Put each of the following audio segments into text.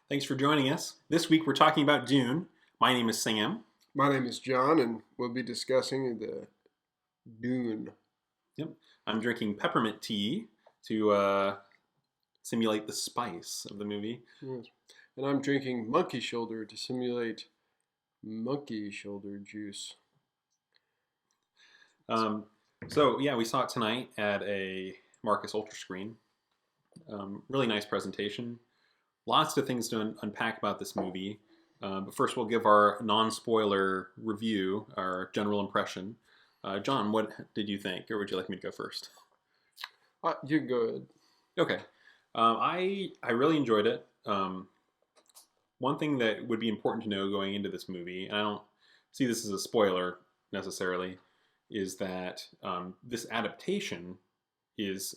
Thanks for joining us. This week we're talking about Dune. My name is Sam. My name is John, and we'll be discussing the Dune. Yep. I'm drinking peppermint tea to simulate the spice of the movie. Yes. And I'm drinking monkey shoulder to simulate monkey shoulder juice. We saw it tonight at a Marcus Ultra Screen. Really nice presentation. Lots of things to unpack about this movie. But first, we'll give our non-spoiler review, our general impression. John, what did you think, or would you like me to go first? You can go ahead. Okay. I really enjoyed it. One thing that would be important to know going into this movie, and I don't see this as a spoiler necessarily, is that this adaptation is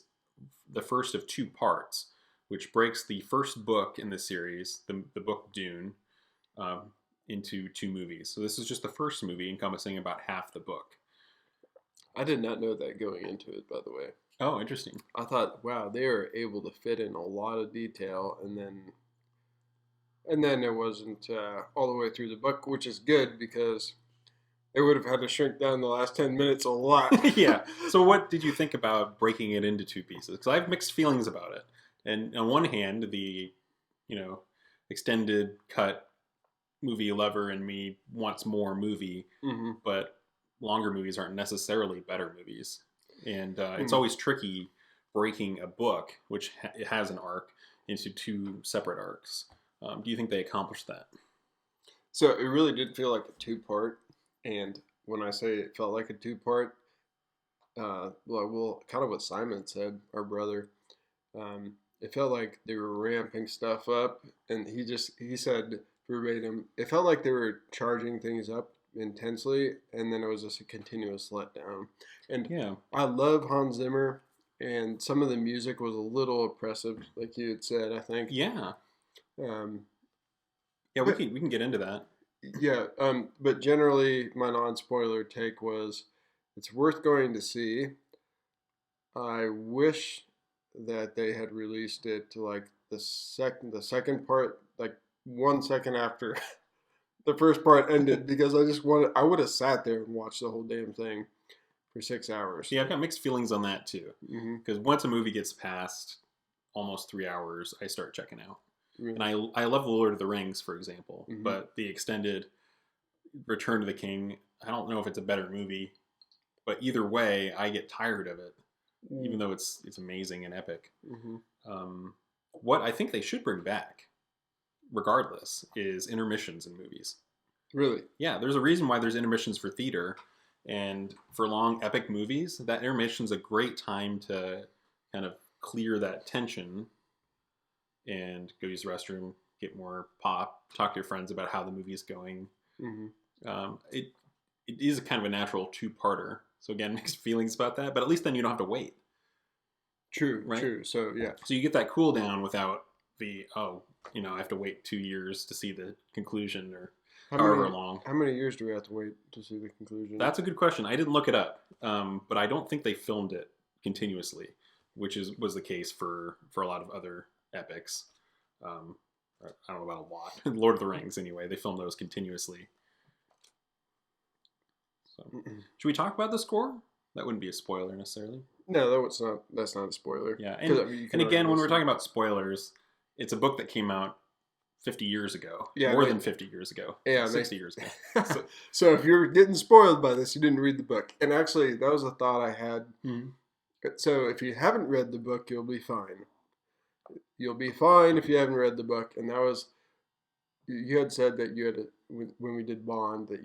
the first of two parts, which breaks the first book in the series, the book Dune, into two movies. So this is just the first movie encompassing about half the book. I did not know that going into it, by the way. Oh, interesting. I thought, wow, they were able to fit in a lot of detail, and then it wasn't all the way through the book, which is good because they would have had to shrink down the last 10 minutes a lot. Yeah. So what did you think about breaking it into two pieces? Because I have mixed feelings about it. And on one hand, the, extended cut movie lover in me wants more movie, but longer movies aren't necessarily better movies. And it's always tricky breaking a book, which has an arc, into two separate arcs. Do you think they accomplished that? So it really did feel like a two-part. And when I say it felt like a two-part, kind of what Simon said, our brother, it felt like they were ramping stuff up, and he said verbatim, it felt like they were charging things up intensely, and then it was just a continuous letdown. And yeah, I love Hans Zimmer, and some of the music was a little oppressive, like you had said, I think. Yeah. We can get into that. Yeah, but generally my non-spoiler take was it's worth going to see. I wish that they had released it to like the second part, like 1 second after the first part ended, because I would have sat there and watched the whole damn thing for 6 hours. Yeah, I've got mixed feelings on that too. Because once a movie gets past almost 3 hours, I start checking out. And I love The Lord of the Rings, for example, but the extended Return to the King, I don't know if it's a better movie, but either way, I get tired of it, even though it's amazing and epic. What I think they should bring back, regardless, is intermissions in movies. Really? Yeah, there's a reason why there's intermissions for theater, and for long epic movies, that intermission's a great time to kind of clear that tension and go use the restroom, get more pop, talk to your friends about how the movie's going. It is a kind of a natural two-parter. So again, mixed feelings about that, but at least then you don't have to wait. True, right? True. So yeah. So you get that cool down without the, I have to wait 2 years to see the conclusion or however long. How many years do we have to wait to see the conclusion? That's a good question. I didn't look it up, but I don't think they filmed it continuously, which was the case for a lot of other epics. I don't know about a lot. Lord of the Rings, anyway. They filmed those continuously. So, should we talk about the score? That wouldn't be a spoiler necessarily. No, that's not a spoiler. Yeah, and again, when we're talking about spoilers, it's a book that came out 50 years ago. Yeah, more than 50 years ago. Yeah, 60 years ago. So if you're getting spoiled by this, you didn't read the book. And actually, that was a thought I had. So if you haven't read the book, you'll be fine. You'll be fine if you haven't read the book. And that was, you had said that you had, when we did Bond, that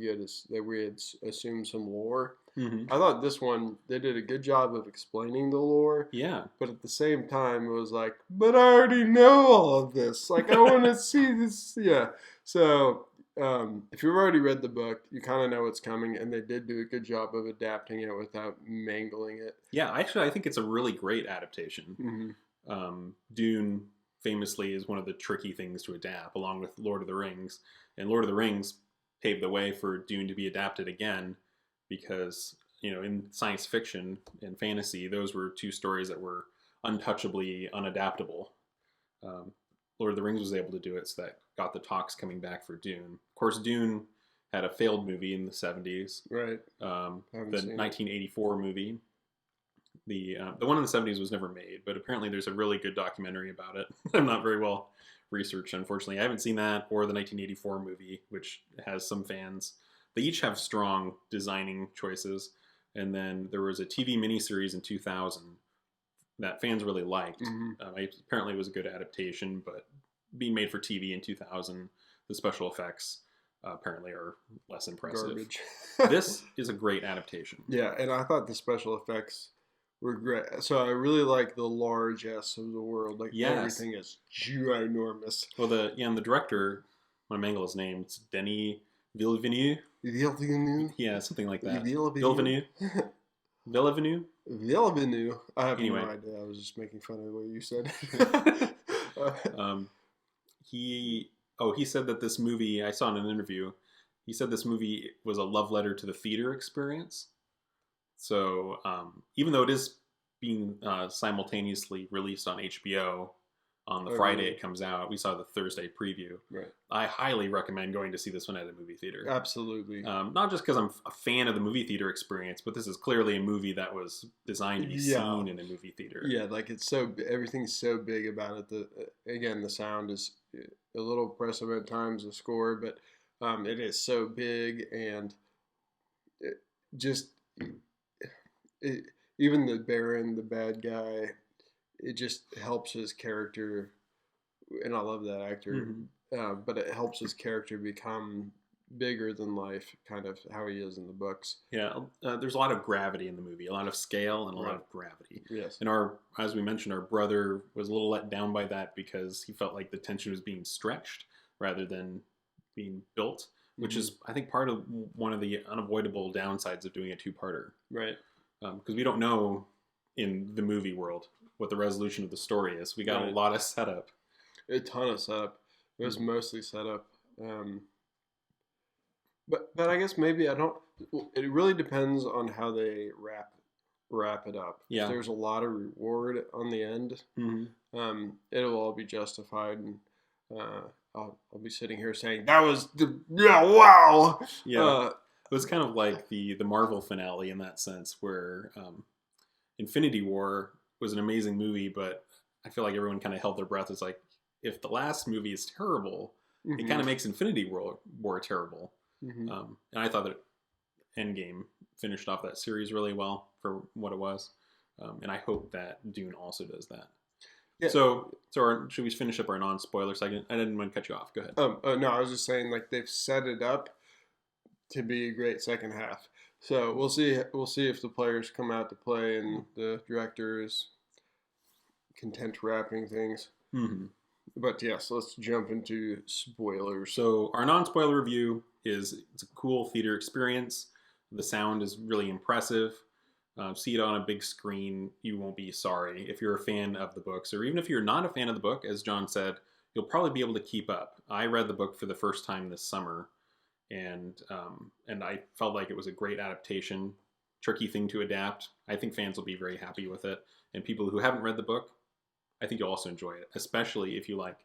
we had assumed some lore. I thought this one, they did a good job of explaining the lore. Yeah. But at the same time, it was like, but I already know all of this. Like, I want to see this. Yeah. So if you've already read the book, you kind of know what's coming. And they did do a good job of adapting it without mangling it. Yeah, actually, I think it's a really great adaptation. Dune famously is one of the tricky things to adapt, along with Lord of the Rings. And Lord of the Rings paved the way for Dune to be adapted again, because, in science fiction and fantasy, those were two stories that were untouchably unadaptable. Lord of the Rings was able to do it, so that got the talks coming back for Dune. Of course, Dune had a failed movie in the 70s. Right. The 1984 movie. The one in the 70s was never made, but apparently there's a really good documentary about it. I'm not very well researched, unfortunately. I haven't seen that or the 1984 movie, which has some fans. They each have strong designing choices. And then there was a TV miniseries in 2000 that fans really liked. Apparently it was a good adaptation, but being made for TV in 2000, the special effects apparently are less impressive. Garbage. This is a great adaptation. Yeah, and I thought the special effects were great. So I really like the largesse of the world. Like everything is ginormous. Well, and the director, I'm gonna mangle his name. It's Denis Villeneuve. Yeah, something like that. Villeneuve. Villeneuve. I have no idea. I was just making fun of the way you said. He said that this movie, I saw in an interview, he said this movie was a love letter to the theater experience. So even though it is being simultaneously released on HBO on the Friday it comes out, we saw the Thursday preview. Right. I highly recommend going to see this one at a movie theater. Absolutely. Not just because I'm a fan of the movie theater experience, but this is clearly a movie that was designed to be seen in a movie theater. Yeah, like everything's so big about it. The sound is a little oppressive at times, the score, but it is so big, and even the Baron, the bad guy, it just helps his character, and I love that actor, but it helps his character become bigger than life, kind of how he is in the books. Yeah, there's a lot of gravity in the movie, a lot of scale and a lot of gravity. Yes. And as we mentioned, our brother was a little let down by that because he felt like the tension was being stretched rather than being built, which is, I think, part of one of the unavoidable downsides of doing a two-parter. Right. Because we don't know in the movie world what the resolution of the story is. We got a lot of setup. A ton of setup. It was mostly setup. But I guess maybe I don't. It really depends on how they wrap it up. Yeah. If there's a lot of reward on the end, it'll all be justified, and I'll be sitting here saying that was wow. Yeah. It was kind of like the Marvel finale in that sense, where Infinity War was an amazing movie, but I feel like everyone kind of held their breath. It's like, if the last movie is terrible, it kind of makes Infinity War terrible. And I thought that Endgame finished off that series really well for what it was. And I hope that Dune also does that. Yeah. So should we finish up our non-spoiler segment? I didn't want to cut you off. Go ahead. No, I was just saying, like, they've set it up to be a great second half. So we'll see if the players come out to play and the director is content wrapping things. But yes, let's jump into spoilers. So our non-spoiler review it's a cool theater experience. The sound is really impressive. See it on a big screen, you won't be sorry. If you're a fan of the books, or even if you're not a fan of the book, as John said, you'll probably be able to keep up. I read the book for the first time this summer, and I felt like it was a great adaptation. Tricky thing to adapt. I think fans will be very happy with it. And people who haven't read the book, I think you'll also enjoy it, especially if you like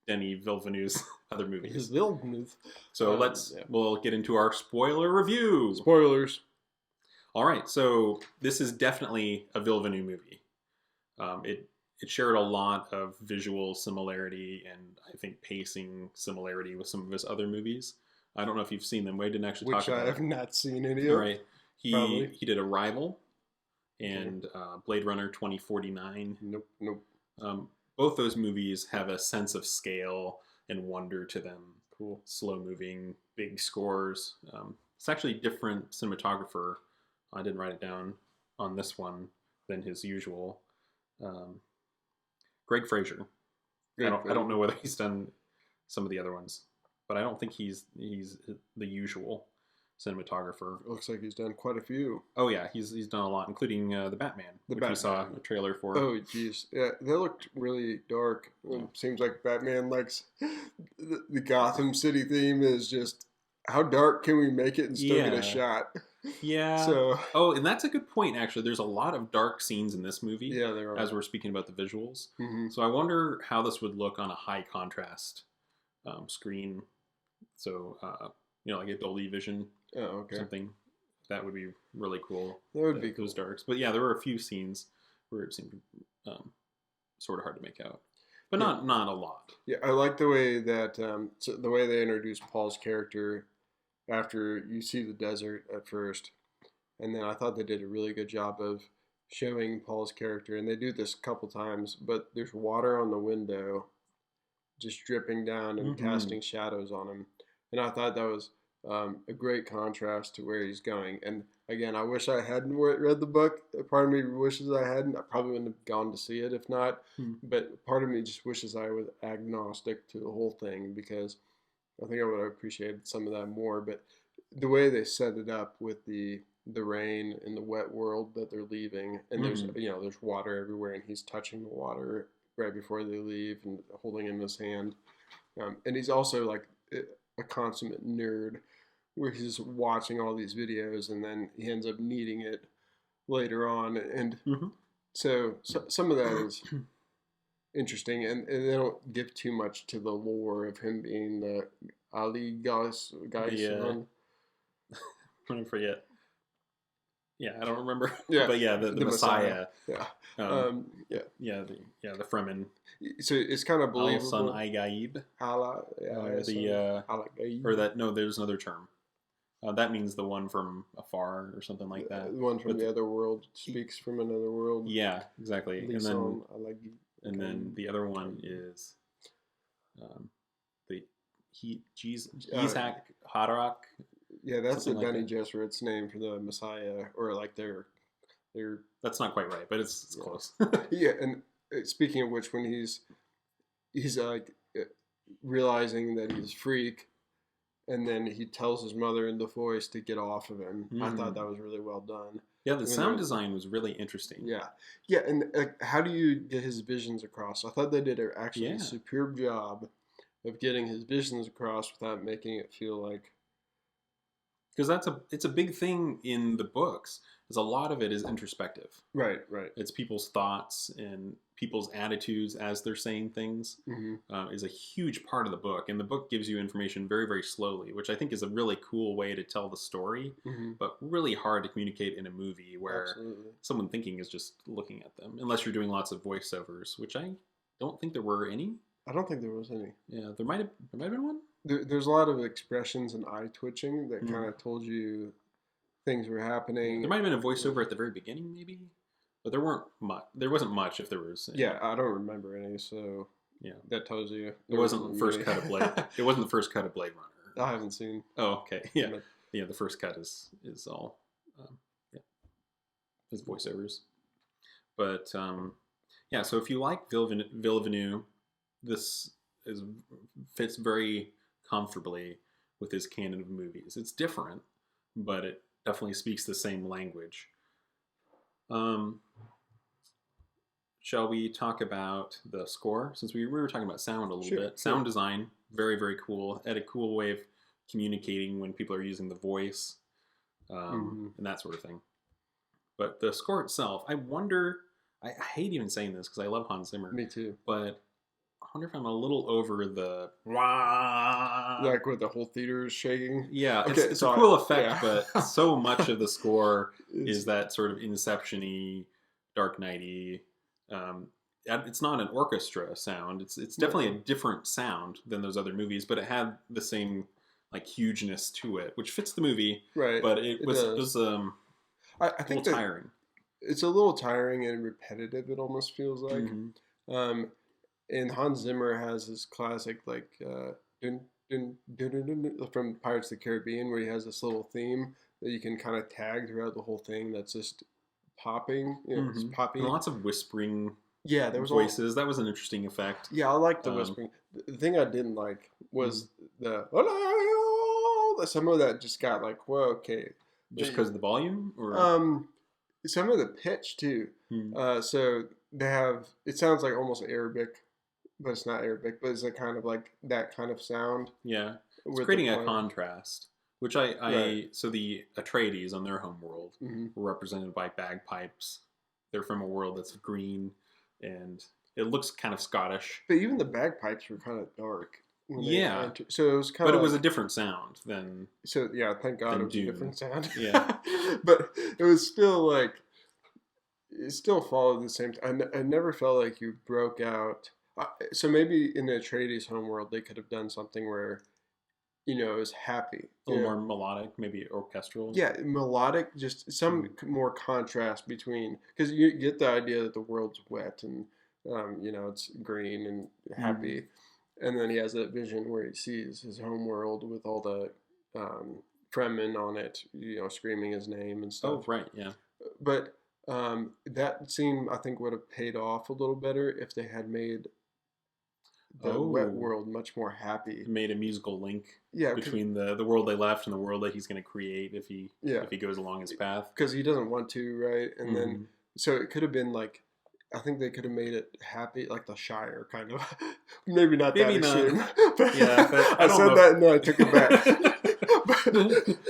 Denis Villeneuve's other movies. So we'll get into our spoiler review. Spoilers. All right, so this is definitely a Villeneuve movie. It shared a lot of visual similarity and I think pacing similarity with some of his other movies. I don't know if you've seen them. Wade didn't actually talk about it. Which I have not seen any of. All right. He did Arrival and Blade Runner 2049. Nope. Both those movies have a sense of scale and wonder to them. Cool. Slow moving, big scores. It's actually a different cinematographer. I didn't write it down on this one than his usual. Greg Fraser. I don't know whether he's done some of the other ones, but I don't think he's the usual cinematographer. It looks like he's done quite a few. Oh yeah, he's done a lot, including the Batman, which we saw a trailer for. Oh jeez, yeah, they looked really dark. It seems like Batman likes the Gotham City theme is just how dark can we make it and still get a shot? Yeah. So Oh, and that's a good point, actually. There's a lot of dark scenes in this movie, yeah, there are. as we're speaking about the visuals. Hmm. So I wonder how this would look on a high contrast screen. So, like a Dolby Vision Oh, or okay. something. That would be really cool. That would be Those cool. darks. But yeah, there were a few scenes where it seemed sort of hard to make out. But Yeah. not a lot. Yeah, I like the way that the way they introduced Paul's character after you see the desert at first, and then I thought they did a really good job of showing Paul's character, and they do this a couple times. But there's water on the window, just dripping down and Mm-hmm. casting shadows on him, and I thought that was a great contrast to where he's going. And again, I wish I hadn't read the book. Part of me wishes I hadn't. I probably wouldn't have gone to see it if not. But part of me just wishes I was agnostic to the whole thing because I think I would have appreciated some of that more. But the way they set it up with the rain and the wet world that they're leaving, and there's Mm-hmm. there's water everywhere, and he's touching the water right before they leave and holding in his hand, and he's also like a consummate nerd, where he's watching all these videos and then he ends up needing it later on, and Mm-hmm. so some of that is interesting, and they don't give too much to the lore of him being the Ali guy The son. I forget. Yeah, I don't remember. Yeah, But yeah, the Messiah. Yeah, Um, yeah. the Fremen. So it's kind of Al Sun believable. Igaib. Allah, yeah, Allah, Or that, no, there's another term. That means the one from afar or something like that. the one from But the other world speaks from another world. yeah, exactly. Lisan, Allah, And then the other one is um, the Yitzhak Haderach, yeah, that's the something like Benny that. Gesserit's name for the Messiah, or like their That's not quite right, but it's yeah. close. Yeah. And speaking of which, when he's like realizing that he's a freak, and then he tells his mother in the voice to get off of him. I thought that was really well done. Yeah, the I mean, sound design was really interesting. Yeah, yeah, and how do you get his visions across? I thought they did actually Yeah. a superb job of getting his visions across without making it feel like Because it's a big thing in the books. Is a lot of it is introspective. right. It's people's thoughts and people's attitudes as they're saying things. Mm-hmm. Is a huge part of the book, and the book gives you information very, very slowly, which I think is a really cool way to tell the story, Mm-hmm. but really hard to communicate in a movie where Absolutely. someone thinking is just looking at them, unless you're doing lots of voiceovers, which I don't think there were any. I don't think there was any. Yeah, there might have been one. There's a lot of expressions and eye twitching that Mm. kind of told you things were happening. There might have been a voiceover at the very beginning, maybe, but there weren't much. There wasn't much if there was. Any. Yeah, I don't remember any, so Yeah, that tells you it wasn't the first cut of Blade. It wasn't the first cut of Blade Runner. I haven't seen. Oh, okay. Yeah, But yeah. The first cut is all, yeah, his voiceovers. But yeah. So if you like Villeneuve, this fits very comfortably with his canon of movies. It's different, but it definitely speaks the same language. Shall we talk about the score? Since we were talking about sound a little Sure, bit. sure. Sound design, very, very cool. Had a cool way of communicating when people are using the voice and that sort of thing. But the score itself, I wonder, I hate even saying this because I love Hans Zimmer, me too. but I wonder if I'm a little over the Like with the whole theater is shaking. yeah, Okay, it's so a cool effect, yeah. but so much of the score It's- is that sort of Inception-y, Dark Knight-y. It's not an orchestra sound. It's definitely a different sound than those other movies, but it had the same like hugeness to it, which fits the movie. right. But it was I a think little that tiring. it's a little tiring and repetitive. It almost feels like. Mhm. And Hans Zimmer has his classic like dun, dun, dun, dun, dun, dun, from Pirates of the Caribbean, where he has this little theme that you can kind of tag throughout the whole thing. That's just popping. It's Mhm. popping. And lots of whispering Yeah, there was voices. That was an interesting effect. Yeah, I like the Um, whispering. The thing I didn't like was Mm-hmm. some of that just got like, whoa, okay. Just because of the volume, or Some of the pitch too. So they have. It sounds like almost Arabic, but it's not Arabic. But it's a kind of like that kind of sound. yeah, it's with creating the a point. contrast, Which so the Atreides on their home world Mm-hmm. were represented by bagpipes. They're from a world that's green, and it looks kind of Scottish. But even the bagpipes were kind of dark when they Yeah, entered. So it was kind but of it was like, a different sound than so yeah, thank God than it was Dune. a different sound. Yeah. But it was still like, it still followed the same. I never felt like you broke out. So maybe in the Atreides homeworld, they could have done something where, it was happy. a little more melodic, maybe orchestral. Yeah, melodic, just some more contrast between, because you get the idea that the world's wet and, it's green and happy. And then he has that vision where he sees his home world with all the Fremen on it, screaming his name and stuff. Oh, right, yeah. But that scene, I think, would have paid off a little better if they had made the wet world much more happy. It made a musical link Yeah, between the world they left and the world that he's going to create if he goes along his path. Because he doesn't want to, right? And then, so it could have been like, I think they could have made it happy, like the Shire, kind of. Maybe not that extreme. Yeah, but I said that and then I took it back.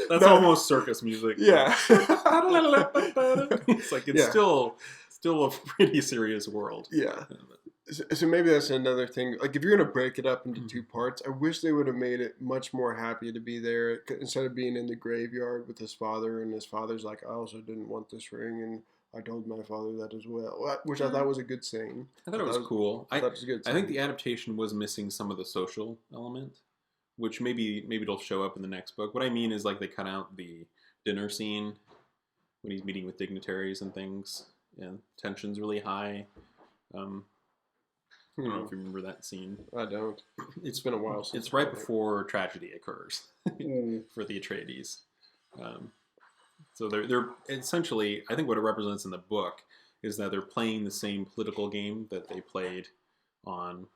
That's almost circus music. Yeah. It's like, it's still a pretty serious world. Yeah. So maybe that's another thing. Like, if you're going to break it up into two parts, I wish they would have made it much more happy to be there instead of being in the graveyard with his father. And his father's like, I also didn't want this ring. And I told my father that as well, which I thought was a good scene. I thought it was cool. I thought it was a good scene. I think the adaptation was missing some of the social element, which maybe it'll show up in the next book. What I mean is, like, they cut out the dinner scene when he's meeting with dignitaries and things, and tension's really high. I don't know if you remember that scene. I don't. It's been a while since. It's right before tragedy occurs for the Atreides. So they're essentially, I think what it represents in the book is that they're playing the same political game that they played on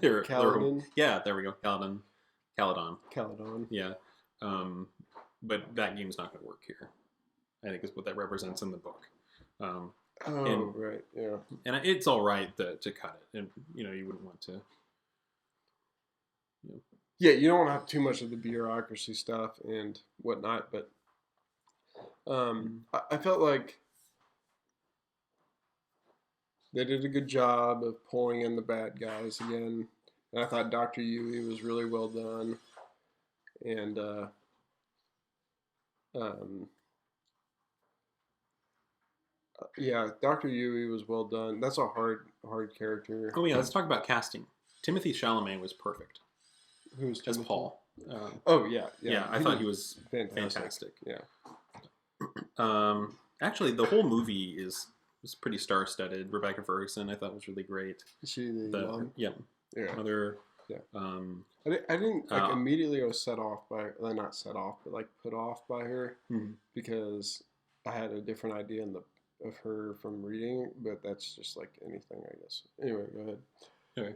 Caledon? Yeah, there we go. Caledon. Yeah. But that game's not going to work here, I think, is what that represents in the book. Right, yeah. And it's all right to cut it, and you wouldn't want to. Yeah, you don't want to have too much of the bureaucracy stuff and whatnot, but I felt like they did a good job of pulling in the bad guys again. And I thought Dr. Yui was really well done, and yeah, Dr. Yui was well done. That's a hard character. Oh yeah, let's talk about casting. Timothy Chalamet was perfect. Who's as Paul? Yeah. I thought he was fantastic. Yeah. Actually, the whole movie was pretty star-studded. Rebecca Ferguson, I thought, was really great. Is she the mom? Yeah. Mother. Yeah. I didn't immediately. I was set off by, not set off, but like put off by her because I had a different idea of her from reading, but that's just like anything, I guess. Anyway, go ahead. Okay.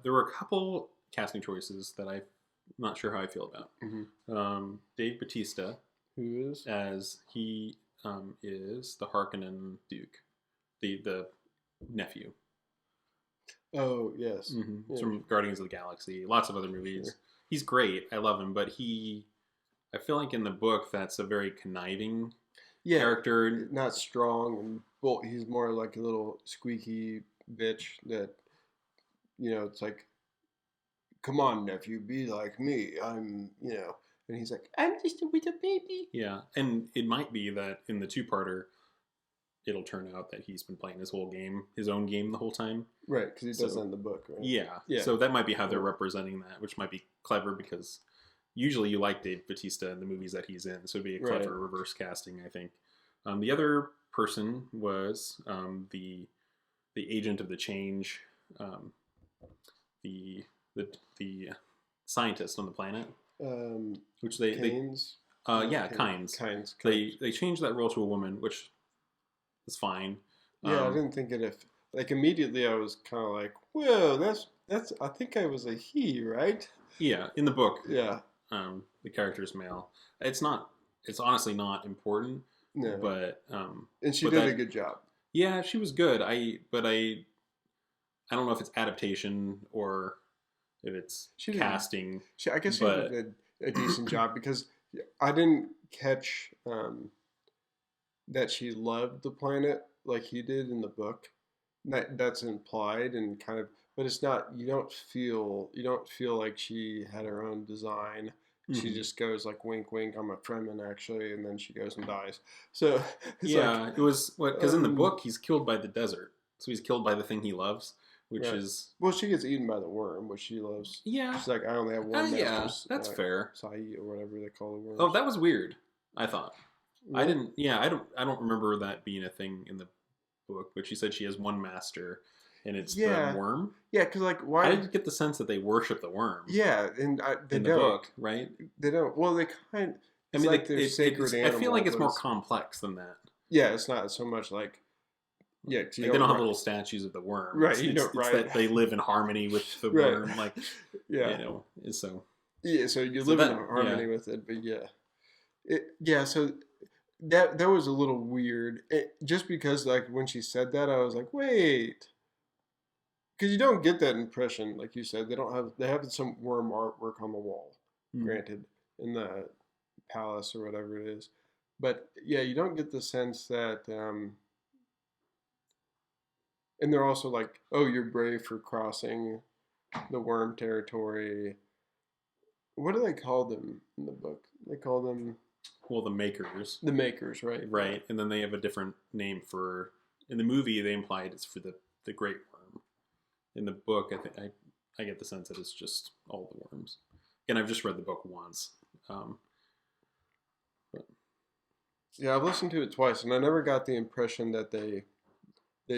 There were a couple casting choices that I'm not sure how I feel about. Dave Bautista, who is as he is the Harkonnen Duke, the nephew. Oh yes, He's from Guardians of the Galaxy, lots of other movies. Sure. He's great. I love him, but I feel like in the book that's a very conniving character. Not strong, and he's more like a little squeaky bitch that, it's like, come on, nephew, be like me. I'm, and he's like, I'm just a little baby. Yeah, and it might be that in the two-parter, it'll turn out that he's been playing his own game the whole time. Right, because he does that in the book, right? Yeah. So that might be how they're representing that, which might be clever because usually you like Dave Bautista in the movies that he's in, so it'd be a clever reverse casting, I think. The other person was the agent of the change, the scientist on the planet, which Kynes? Kynes. They changed that role to a woman, which is fine. Yeah, I didn't think it immediately I was kind of like, whoa, that's I think I was a he, right? Yeah, in the book. Yeah. The character's male. It's honestly not important. No. But and she did a good job. Yeah, she was good. I don't know if it's adaptation or She did. casting. I guess she but did a decent job because I didn't catch that she loved the planet like he did in the book. That's implied and kind of, but it's not. You don't feel like she had her own design. She Mhm. just goes like wink, wink. I'm a Fremen actually, and then she goes and dies. So it's like, Yeah, it was because in the um, book he's killed by the desert, so he's killed by the thing he loves, which right. is Well, she gets eaten by the worm, which she loves. yeah, She's like, I only have one yeah, master's, that's fair. Sai or whatever they call the Oh, worms. that was weird. I thought I Really? didn't. Yeah, I don't remember that being a thing in the book. But she said she has one master, and it's the Yeah, worm. yeah. Because like, I why? didn't get the sense that they worship the worm Yeah, and they in the don't. book, right? They don't. Well, they kind. I It's mean, like their sacred I feel animal, like it's but more complex than that. yeah, it's not so much like yeah, 'cause you Like they don't don't have write, little statues of the worm. right. You don't It's write that they live in harmony with the right. worm. Like Yeah, so yeah. So you so live in that yeah. harmony with it, but yeah, yeah. So that was a little weird. Just because like when she said that, I was like, wait, because you don't get that impression. Like you said, they have some worm artwork on the wall. Hmm. Granted, in the palace or whatever it is, but yeah, you don't get the sense that. And they're also like, oh, you're brave for crossing the worm territory. What do they call them in the book? They call them Well, the makers, the makers, right? Yeah. right? And then they have a different name for. In the movie, they implied it's for the great worm. In the book, I think I get the sense that it's just all the worms. And I've just read the book once. But Yeah, I've listened to it twice, and I never got the impression that they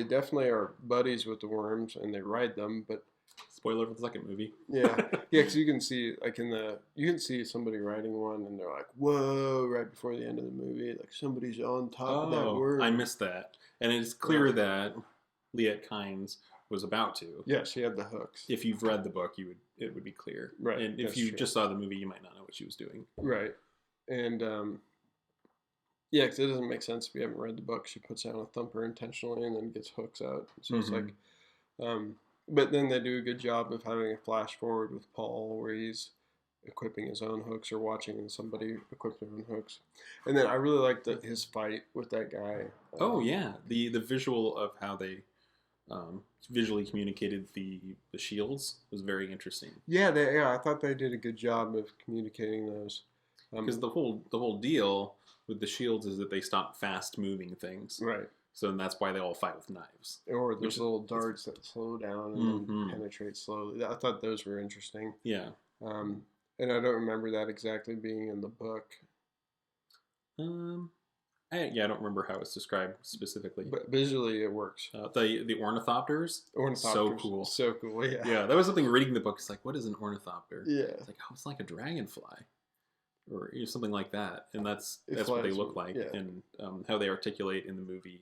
definitely are buddies with the worms and they ride them. But spoiler for the second movie. yeah, yeah, because you can see like you can see somebody riding one, and they're like, whoa, right before the end of the movie, like somebody's on top of that Oh, worm. I missed that. And it's clear that Liet Kynes was about to. Yeah, she had the hooks. If you've read the book, it would be clear. Right, And if that's you true. just saw the movie, you might not know what she was doing. Right. And yeah, because it doesn't make sense if you haven't read the book. She puts down a thumper intentionally and then gets hooks out. So it's like, but then they do a good job of having a flash forward with Paul where he's equipping his own hooks or watching somebody equip their own hooks. And then I really liked his fight with that guy. Oh yeah, the visual of how they visually communicated the shields was very interesting. Yeah, I thought they did a good job of communicating those. Because the whole deal with the shields is that they stop fast moving things. Right. So that's why they all fight with knives. Or there's little darts that slow down and then penetrate slowly. I thought those were interesting. Yeah. And I don't remember that exactly being in the book. I don't remember how it's described specifically. But visually, it works. The ornithopters, so cool. So cool, yeah. Yeah, that was something reading the book. It's like, what is an ornithopter? Yeah. It's like, oh, it's like a dragonfly, or something like that. And that's It what they flies, look like, yeah. and how they articulate in the movie.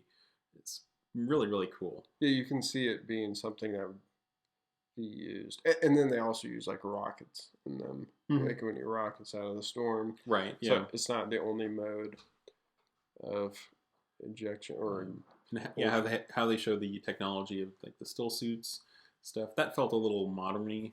It's really, really cool. Yeah, you can see it being something that would be used. And then they also use like rockets in them. Like when you rockets out of the storm. Right, yeah. So it's not the only mode of injection or how they show the technology of like the still suits stuff. That felt a little modern-y.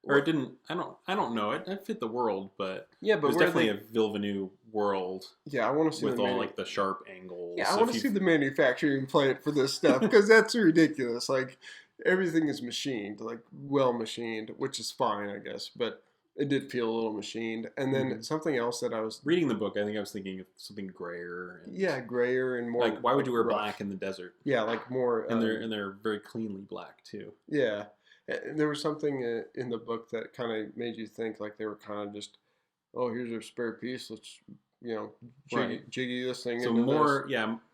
Or it didn't. I don't know. It fit the world, but yeah, but it was definitely a Villeneuve world. Yeah, I want to see with all like the sharp angles. Yeah, I want to see the manufacturing plant for this stuff because that's ridiculous. Like everything is machined, like well machined, which is fine, I guess. But it did feel a little machined. And then something else that I was reading the book, I think I was thinking of something grayer. And, grayer and more. Like, why would you wear black in the desert? Yeah, like more. And they're very cleanly black too. Yeah. There was something in the book that kind of made you think like they were kind of just, oh, here's a spare piece. Let's, jiggy this thing. So more,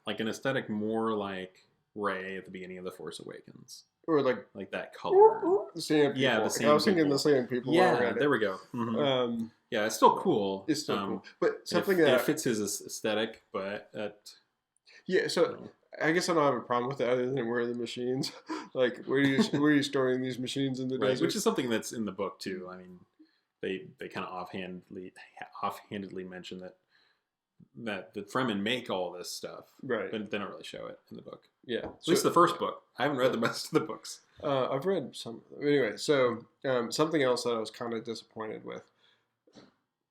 like an aesthetic more like Rey at the beginning of The Force Awakens. Or like that color. Sand people. Yeah, the sand I was thinking the sand people. Yeah, there we go. Mm-hmm. Yeah, it's still cool. It's still cool. But something it fits his aesthetic, but yeah, so I guess I don't have a problem with that other than where are the machines. Like where are you storing these machines in the desert? Which is something that's in the book too. I mean, they kind of offhandedly mention that the Fremen make all this stuff, right? But they don't really show it in the book. Yeah, at least the first book. I haven't read the rest of the books. I've read some. Anyway, so something else that I was kind of disappointed with,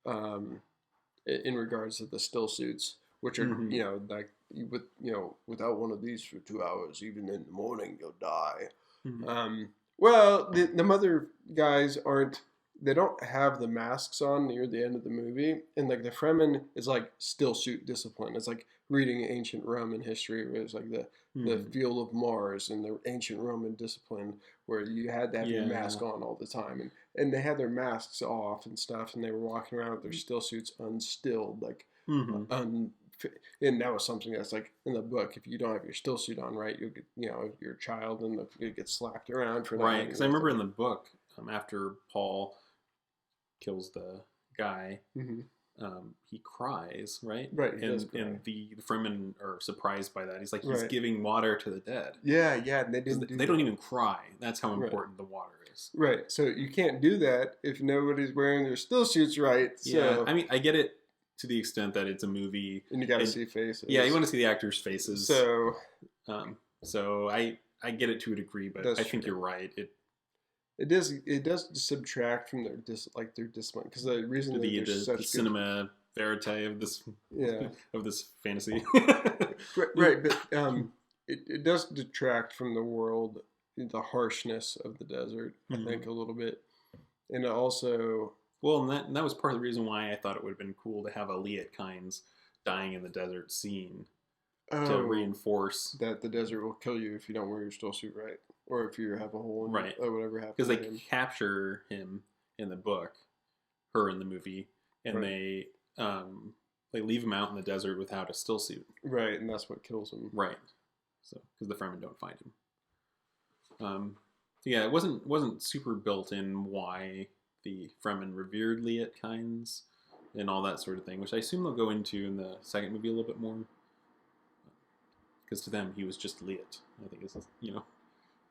um, in regards to the still suits, which are Hmm. like without one of these for 2 hours, even in the morning, you'll die. Hmm. Well, the mother guys aren't. They don't have the masks on near the end of the movie, and like the Fremen is like still suit discipline. It's like reading ancient Roman history, where it's like the Hmm. field of Mars and the ancient Roman discipline, where you had to have your Yeah. mask on all the time, and they had their masks off and stuff, and they were walking around with their still suits unstilled, like Hmm. un. And that was something that's like in the book. If you don't have your still suit on right, you'll get your child and you get slapped around for not Right, having because I that remember in thing. the book, after Paul kills the guy, Mm-hmm. he cries, right? Right, he does And cry. the Fremen are surprised by that. He's like, he's Right. giving water to the dead. Yeah, yeah, and they Because didn't do they don't that. even cry. That's how Right. important the water is. Right. So you can't do that if nobody's wearing their still suits right. Yeah, So I mean, I get it to the extent that it's a movie. and you got to And see yeah, you faces. want to see the actors' faces. So So I get it to a degree, but that's I think true. you're right. It does subtract from their their discipline because the reason that they're The such good. cinema verite of this Yeah. of this fantasy. Right, but it does detract from the world, the harshness of the desert, I Mhm. think, a little bit. And it also, Well, and that was part of the reason why I thought it would have been cool to have a Liet Kynes dying in the desert scene to oh, reinforce, that the desert will kill you if you don't wear your still suit right. Or if you have a hole in right? or whatever happened Because to they him. capture him in the book, her in the movie, and Right. they leave him out in the desert without a still suit, Right, and that's what kills him. right? So because the Fremen don't find him. So yeah, it wasn't super built in why the Fremen revered Liet Kynes and all that sort of thing, which I assume they'll go into in the second movie a little bit more. Because to them, he was just Liet. I think is.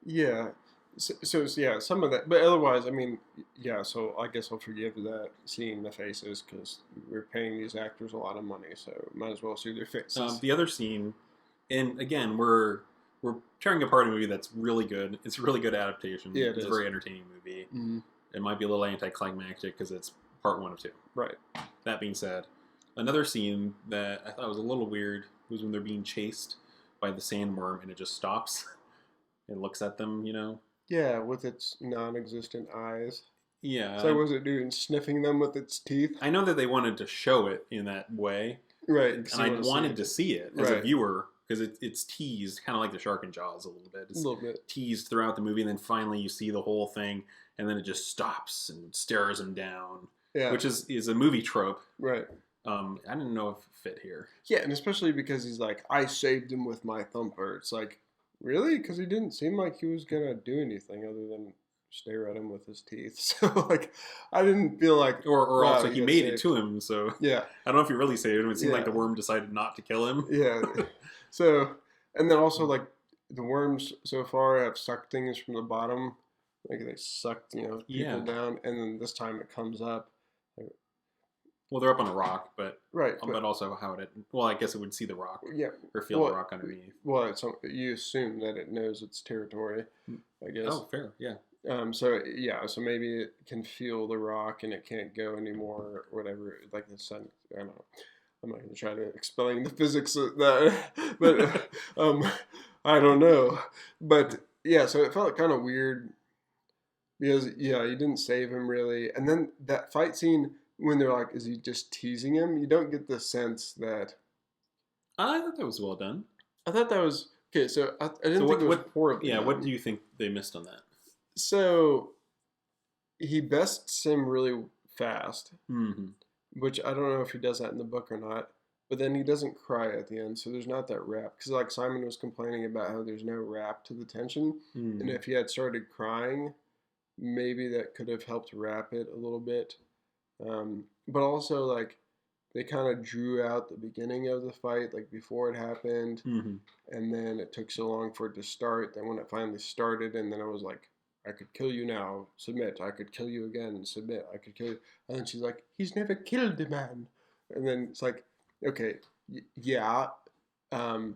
Yeah. So yeah, some of that, but otherwise, I mean, yeah. So I guess I'll forgive that seeing the faces because we're paying these actors a lot of money, so might as well see their faces. The other scene, and again, we're tearing apart a movie that's really good. It's a really good adaptation. Yeah, it It's a is. very entertaining movie. Mm-hmm. It might be a little anticlimactic because it's part one of two. Right. That being said, another scene that I thought was a little weird was when they're being chased by the sandworm and it just stops and looks at them. Yeah, with its non-existent eyes. So Yeah, was it doing sniffing them with its teeth? I know that they wanted to show it in that way, Right, and because you I want to wanted see to see it as a right viewer because it's teased, kind of like the shark in Jaws a little bit. a It's little bit. teased throughout the movie, and then finally you see the whole thing, and then it just stops and stares him down, Yeah, which is a movie trope. right. I didn't know if it fit here. Yeah, and especially because he's like, I saved him with my thumper. It's like, really? Because he didn't seem like he was gonna do anything other than stare at him with his teeth. So like, I didn't feel like, Or wow, also he he got made it saved. to him, so Yeah, I don't know if he really saved him. It seemed like yeah, the worm decided not to kill him. yeah. So, and then also like the worms so far have sucked things from the bottom, like they sucked people Yeah. down, and then this time it comes up. Well, they're up on a rock, but Right, but also how it. Well, I guess it would see the rock yeah. or feel the Well, rock underneath. well, you assume that it knows its territory, I guess. Oh, fair, yeah. So yeah, so maybe it can feel the rock and it can't go anymore or whatever. Like the sun, I don't know. I'm not gonna try to explain the physics of that, but I don't know. But yeah, so it felt kind of weird because yeah, you didn't save him really, and then that fight scene when they're like, is he just teasing him? You don't get the sense that. I thought that was well done. I thought that was okay. So I didn't So think it was horribly. Yeah, what done. do you think they missed on that? So he bests him really fast, Mm-hmm. which I don't know if he does that in the book or not. But then he doesn't cry at the end, so there's not that rap. Because like Simon was complaining about how there's no rap to the tension, and if he had started crying, maybe that could have helped wrap it a little bit. But also like they kind of drew out the beginning of the fight, like before it happened, Mm-hmm. and then it took so long for it to start. Then when it finally started, and then it was like, I could kill you now, submit. I could kill you again, submit. I could kill you. And then she's like, he's never killed a man. And then it's like, okay, yeah. And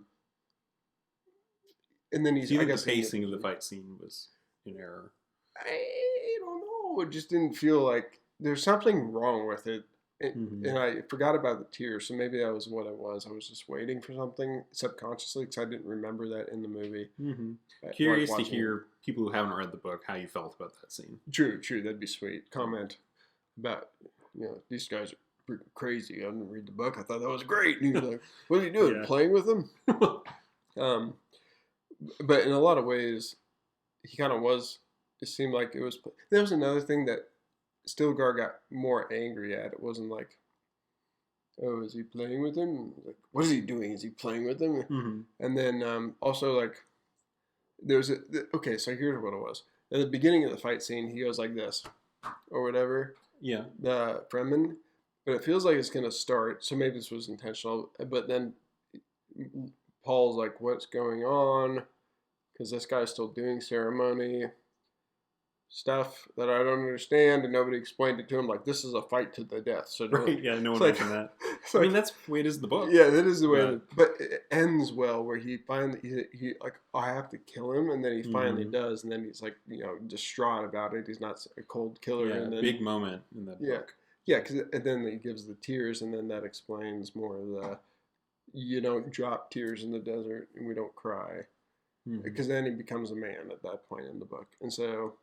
then Do he's, you I think guess, the pacing of the fight scene was in error? I don't know. It just didn't feel like there's something wrong with it. And I forgot about the tears, so maybe that was what it was. I was just waiting for something subconsciously because I didn't remember that in the movie. Curious to hear people who haven't read the book how you felt about that scene. True. That'd be sweet. Comment about, these guys are freaking crazy. I didn't read the book. I thought that was great. And he was like, what are you doing? Playing with them? But in a lot of ways, he kind of was. It seemed like it was. There was another thing that Stilgar got more angry at. It wasn't like, oh, is he playing with him? Like, what is he doing? Is he playing with him? And then also like, there's okay, so here's what it was. At the beginning of the fight scene, he goes like this, or whatever. Yeah. The Fremen, but it feels like it's gonna start. So maybe this was intentional. But then Paul's like, what's going on? Because this guy's still doing ceremony stuff that I don't understand, and nobody explained it to him. Like, this is a fight to the death. So right, yeah, no one mentioned that. I mean, that's the way it is in the book. Yeah, that is the way. But it ends well, where he finally he like, oh, I have to kill him, and then he finally does, and then he's like, distraught about it. He's not a cold killer. Yeah, and then, big moment in that book. Yeah, and then he gives the tears, and then that explains more of the, you don't drop tears in the desert, and we don't cry, because then he becomes a man at that point in the book, and so.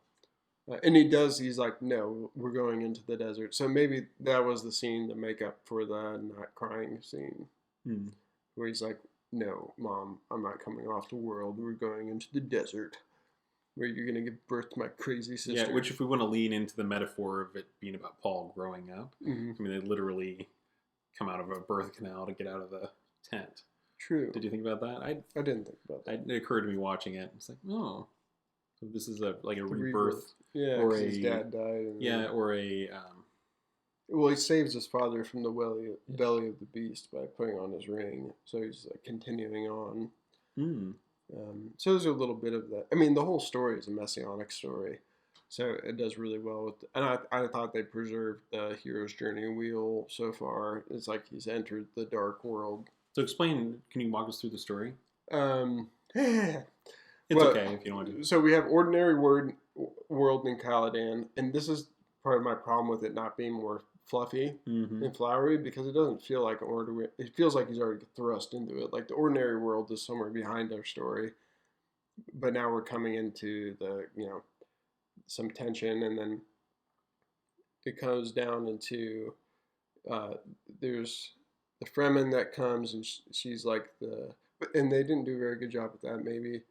And he's like, no, we're going into the desert. So maybe that was the scene to make up for the not crying scene. Where he's like, no, Mom, I'm not coming off the world. We're going into the desert. Where you're going to give birth to my crazy sister. Yeah, which if we want to lean into the metaphor of it being about Paul growing up. I mean, they literally come out of a birth canal to get out of the tent. True. Did you think about that? I didn't think about that. It occurred to me watching it. It's like, oh, so this is a rebirth. Yeah, or his dad died. Or a... well, he saves his father from the belly of the beast by putting on his ring. So he's continuing on. So there's a little bit of that. I mean, the whole story is a messianic story. So it does really well with... And I thought they preserved the hero's journey wheel so far. It's like he's entered the dark world. So explain, can you walk us through the story? It's okay if you don't want to. So we have ordinary world in Caladan, and this is part of my problem with it not being more fluffy and flowery, because it doesn't feel like an ordinary. It feels like he's already thrust into it. Like the ordinary world is somewhere behind our story, but now we're coming into the some tension, and then it comes down into there's the Fremen that comes, and she's like and they didn't do a very good job with that maybe.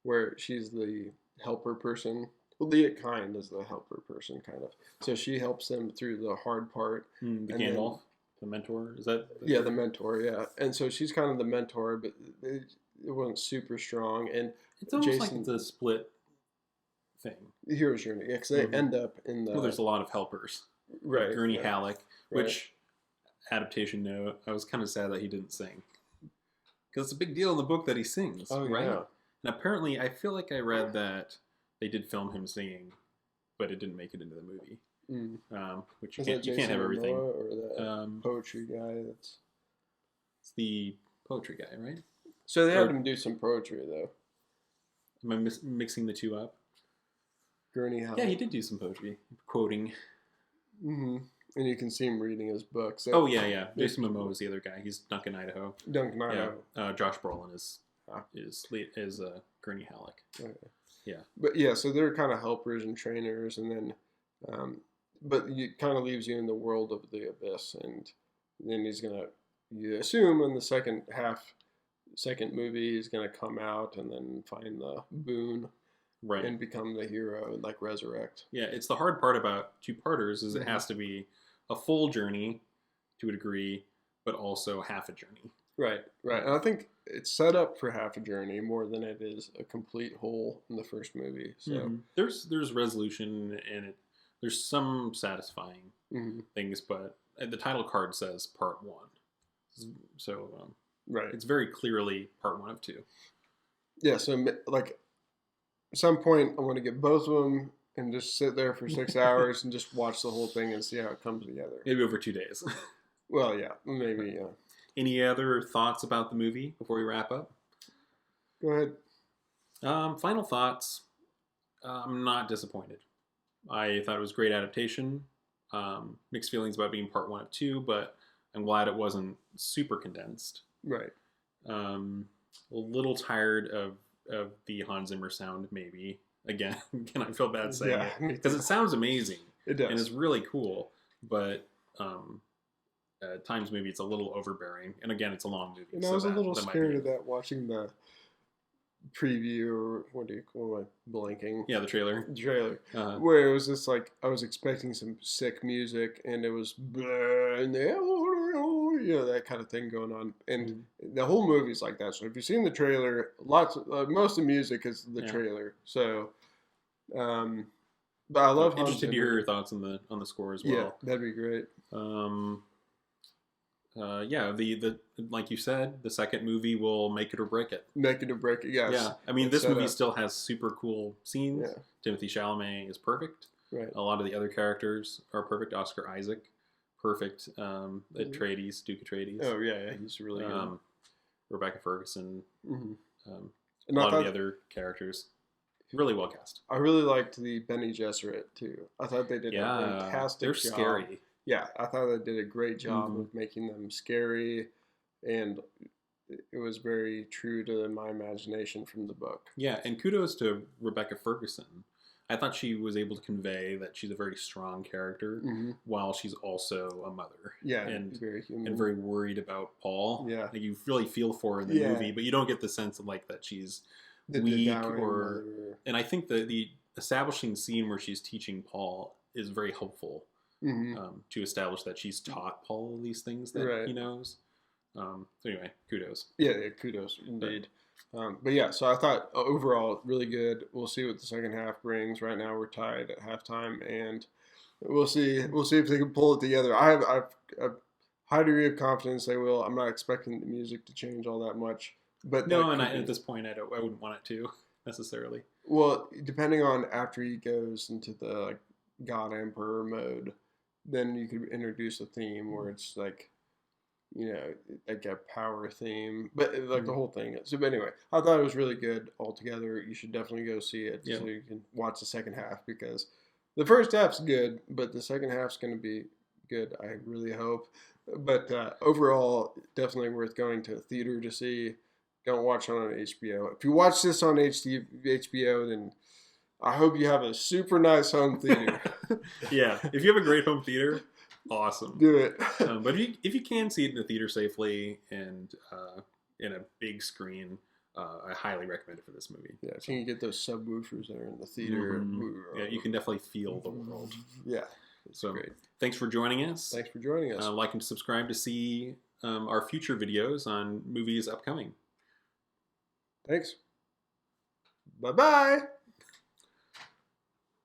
Where she's the helper person. Well, Leah Kind is the helper person, kind of. So she helps them through the hard part. The Gandalf, the mentor, is that? The mentor, yeah. And so she's kind of the mentor, but it wasn't super strong. And it's almost like it's a split thing. The hero's journey, because they end up in the... Well, there's a lot of helpers. Right. Gurney Halleck, which, adaptation note, I was kind of sad that he didn't sing. Because it's a big deal in the book that he sings, right? Yeah. And apparently, I feel like I read that they did film him singing, but it didn't make it into the movie. Which you can't have everything. Or the poetry guy? It's the poetry guy, right? So they had him do some poetry, though. Am I mixing the two up? Gurney Halleck. Yeah, he did do some poetry, quoting. And you can see him reading his books. So yeah. Jason Momoa is the other guy. He's Duncan Idaho. Yeah. Josh Brolin is Gurney Halleck. Okay. Yeah. But yeah, so they're kind of helpers and trainers, and then, but it kind of leaves you in the world of the abyss, and then you assume in the second movie, he's gonna come out and then find the boon, right, and become the hero and resurrect. Yeah, it's the hard part about two-parters is it has to be a full journey to a degree, but also half a journey. Right. And I think it's set up for half a journey more than it is a complete whole in the first movie. So there's resolution in it. There's some satisfying things, but the title card says Part 1. So right, it's very clearly Part 1 of 2. Yeah. So at some point, I want to get both of them and just sit there for 6 hours and just watch the whole thing and see how it comes together. Maybe over 2 days. Well, yeah, maybe. Yeah. Any other thoughts about the movie before we wrap up? Go ahead. Final thoughts. I'm not disappointed. I thought it was a great adaptation. Mixed feelings about being part 1 of 2, but I'm glad it wasn't super condensed. Right. A little tired of the Hans Zimmer sound, maybe. Again, can I feel bad saying Yeah, it? Because it sounds amazing. It does. And it's really cool, but at times maybe it's a little overbearing. And again, it's a long movie. And I was a little scared of that watching the preview, or what do you call it? Blanking. Yeah, the trailer. Where it was just like I was expecting some sick music, and it was and that kind of thing going on, and the whole movie's like that. So if you've seen the trailer, most of the music is the trailer. So, but I love. Interested to hear your thoughts on the score as well. Yeah, that'd be great. The like you said, the second movie will make it or break it. Make it or break it, yes. Yeah, I mean, this movie still has super cool scenes. Yeah. Timothy Chalamet is perfect. Right. A lot of the other characters are perfect. Oscar Isaac, perfect. Atreides, Duke Atreides. Oh yeah, he's really good. Rebecca Ferguson. Mm-hmm. A lot of the other characters, really well cast. I really liked the Bene Gesserit too. I thought they did a fantastic they're job. Scary. Yeah, I thought they did a great job of making them scary, and it was very true to my imagination from the book. Yeah, and kudos to Rebecca Ferguson. I thought she was able to convey that she's a very strong character while she's also a mother. Yeah, and very human. And very worried about Paul. Yeah. Like, you really feel for her in the movie, but you don't get the sense of like that she's weak or... And I think the establishing scene where she's teaching Paul is very helpful to establish that she's taught Paul these things that he knows. So anyway, kudos. Yeah, kudos indeed. But yeah, so I thought overall really good. We'll see what the second half brings. Right now we're tied at halftime, and we'll see if they can pull it together. I have a high degree of confidence they will. I'm not expecting the music to change all that much, but no, and at this point I wouldn't want it to necessarily. Well, depending on after he goes into the like God Emperor mode, then you could introduce a theme where it's like, you know, like a power theme, but like the whole thing. So, but anyway, I thought it was really good altogether. You should definitely go see it so you can watch the second half, because the first half's good, but the second half's going to be good. I really hope. But overall, definitely worth going to a theater to see. Don't watch it on HBO. If you watch this on HBO, then I hope you have a super nice home theater. Yeah, if you have a great home theater, awesome. Do it. But if you can see it in the theater safely and in a big screen, I highly recommend it for this movie. Yeah, if you can get those subwoofers that are in the theater. Yeah, you can definitely feel the world. Yeah, so great. Thanks for joining us. Thanks for joining us. Like and subscribe to see our future videos on movies upcoming. Thanks. Bye-bye.